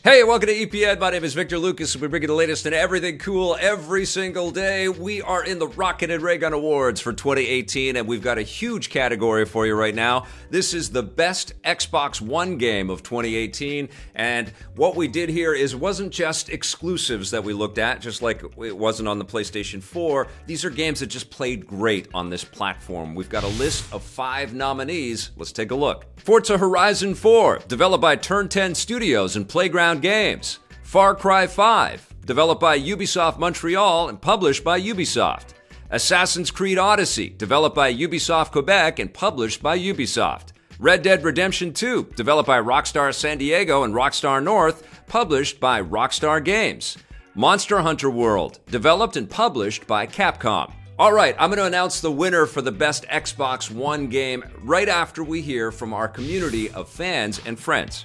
Hey, welcome to EPN. My name is Victor Lucas, and we bring you the latest in everything cool every single day. We are in the Rocket Raygun Awards for 2018, and we've got a huge category for you right now. This is the best Xbox One game of 2018, and what we did here is it wasn't just exclusives that we looked at, just like it wasn't on the PlayStation 4. These are games that just played great on this platform. We've got a list of 5 nominees. Let's take a look. Forza Horizon 4, developed by Turn 10 Studios and Playground Games. Far Cry 5, developed by Ubisoft Montreal and published by Ubisoft. Assassin's Creed Odyssey, developed by Ubisoft Quebec and published by Ubisoft. Red Dead Redemption 2, developed by Rockstar San Diego and Rockstar North, published by Rockstar Games. Monster Hunter World, developed and published by Capcom. All right, I'm going to announce the winner for the best Xbox One game right after we hear from our community of fans and friends.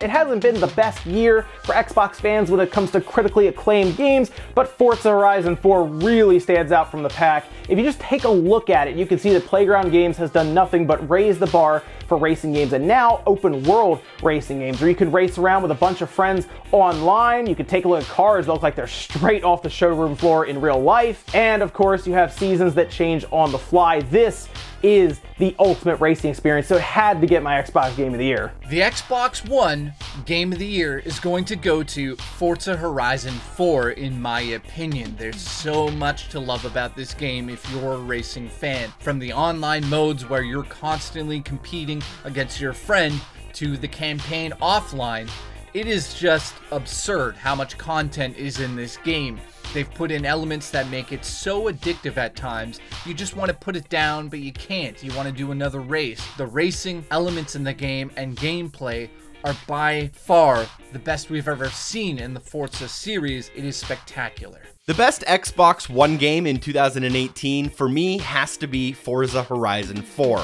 It hasn't been the best year for Xbox fans when it comes to critically acclaimed games, but Forza Horizon 4 really stands out from the pack. If you just take a look at it, you can see that Playground Games has done nothing but raise the bar for racing games, and now open world racing games, where you can race around with a bunch of friends online. You can take a look at cars that look like they're straight off the showroom floor in real life. And of course, you have seasons that change on the fly. This is the ultimate racing experience, so it had to get my Xbox Game of the Year. The Xbox One Game of the Year is going to go to Forza Horizon 4, in my opinion. There's so much to love about this game if you're a racing fan. From the online modes where you're constantly competing against your friend, to the campaign offline, it is just absurd how much content is in this game. They've put in elements that make it so addictive at times, you just want to put it down, but you can't. You want to do another race. The racing elements in the game and gameplay are by far the best we've ever seen in the Forza series. It is spectacular. The best Xbox One game in 2018 for me has to be Forza Horizon 4.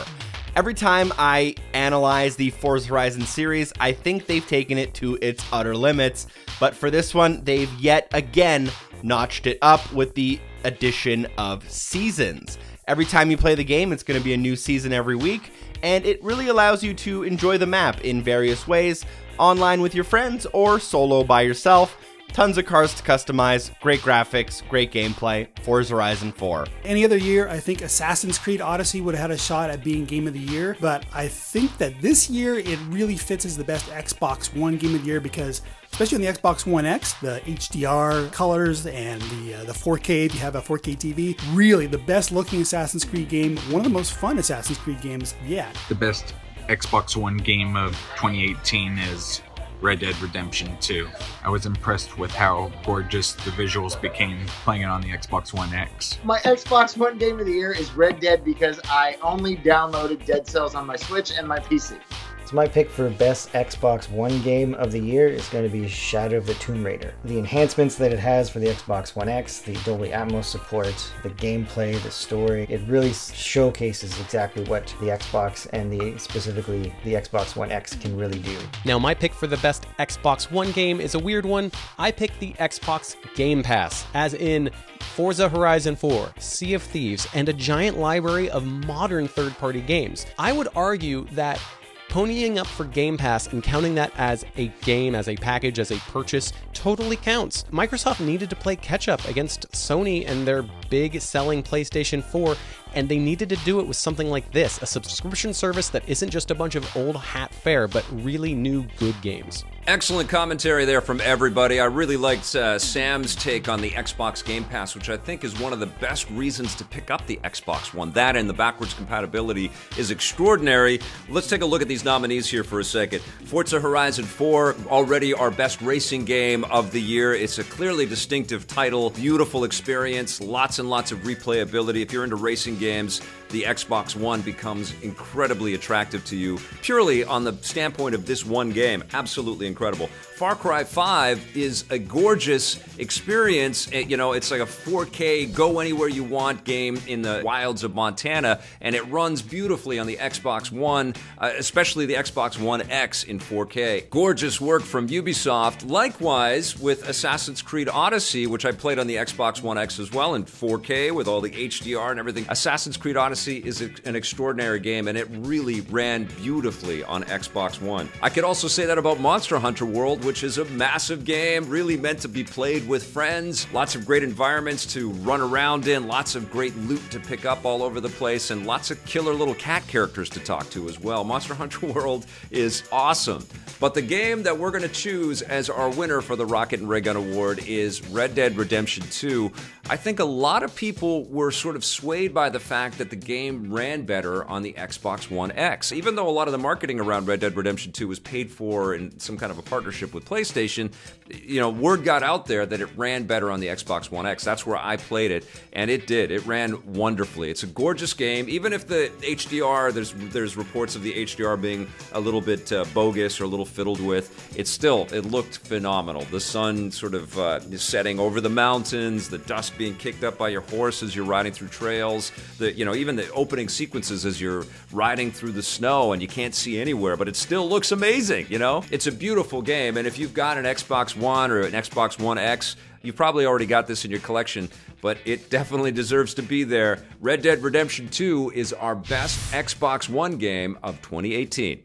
Every time I analyze the Forza Horizon series, I think they've taken it to its utter limits, but for this one, they've yet again notched it up with the addition of seasons. Every time you play the game, it's going to be a new season every week, and it really allows you to enjoy the map in various ways, online with your friends or solo by yourself. Tons of cars to customize, great graphics, great gameplay. Forza Horizon 4. Any other year, I think Assassin's Creed Odyssey would have had a shot at being Game of the Year, but I think that this year it really fits as the best Xbox One Game of the Year because, especially on the Xbox One X, the HDR colors and the 4K, if you have a 4K TV, really the best looking Assassin's Creed game, one of the most fun Assassin's Creed games yet. The best Xbox One game of 2018 is Red Dead Redemption 2. I was impressed with how gorgeous the visuals became playing it on the Xbox One X. My Xbox One Game of the Year is Red Dead because I only downloaded Dead Cells on my Switch and my PC. So my pick for best Xbox One game of the year is going to be Shadow of the Tomb Raider. The enhancements that it has for the Xbox One X, the Dolby Atmos support, the gameplay, the story, it really showcases exactly what the Xbox and specifically the Xbox One X can really do. Now my pick for the best Xbox One game is a weird one. I picked the Xbox Game Pass, as in Forza Horizon 4, Sea of Thieves, and a giant library of modern third-party games. I would argue that ponying up for Game Pass and counting that as a game, as a package, as a purchase, totally counts. Microsoft needed to play catch-up against Sony and their big selling PlayStation 4, and they needed to do it with something like this, a subscription service that isn't just a bunch of old hat fare, but really new good games. Excellent commentary there from everybody. I really liked Sam's take on the Xbox Game Pass, which I think is one of the best reasons to pick up the Xbox One. That and the backwards compatibility is extraordinary. Let's take a look at these nominees here for a second. Forza Horizon 4, already our best racing game of the year. It's a clearly distinctive title, beautiful experience, lots and lots of replayability. If you're into racing games, the Xbox One becomes incredibly attractive to you, purely on the standpoint of this one game. Absolutely incredible. Far Cry 5 is a gorgeous experience. You know, it's like a 4K, go anywhere you want game in the wilds of Montana, and it runs beautifully on the Xbox One, especially the Xbox One X in 4K. Gorgeous work from Ubisoft. Likewise with Assassin's Creed Odyssey, which I played on the Xbox One X as well in 4K with all the HDR and everything. Assassin's Creed Odyssey Odyssey is an extraordinary game, and it really ran beautifully on Xbox One. I could also say that about Monster Hunter World, which is a massive game, really meant to be played with friends. Lots of great environments to run around in, lots of great loot to pick up all over the place, and lots of killer little cat characters to talk to as well. Monster Hunter World is awesome. But the game that we're going to choose as our winner for the Rocket and Raygun Award is Red Dead Redemption 2. I think a lot of people were sort of swayed by the fact that the game ran better on the Xbox One X. Even though a lot of the marketing around Red Dead Redemption 2 was paid for in some kind of a partnership with PlayStation, you know, word got out there that it ran better on the Xbox One X. That's where I played it, and it did. It ran wonderfully. It's a gorgeous game. Even if the HDR, there's reports of the HDR being a little bit bogus or a little fiddled with, it looked phenomenal. The sun sort of setting over the mountains, the dust being kicked up by your horse as you're riding through trails, even the opening sequences as you're riding through the snow and you can't see anywhere, but it still looks amazing, you know? It's a beautiful game, and if you've got an Xbox One or an Xbox One X, you've probably already got this in your collection, but it definitely deserves to be there. Red Dead Redemption 2 is our best Xbox One game of 2018.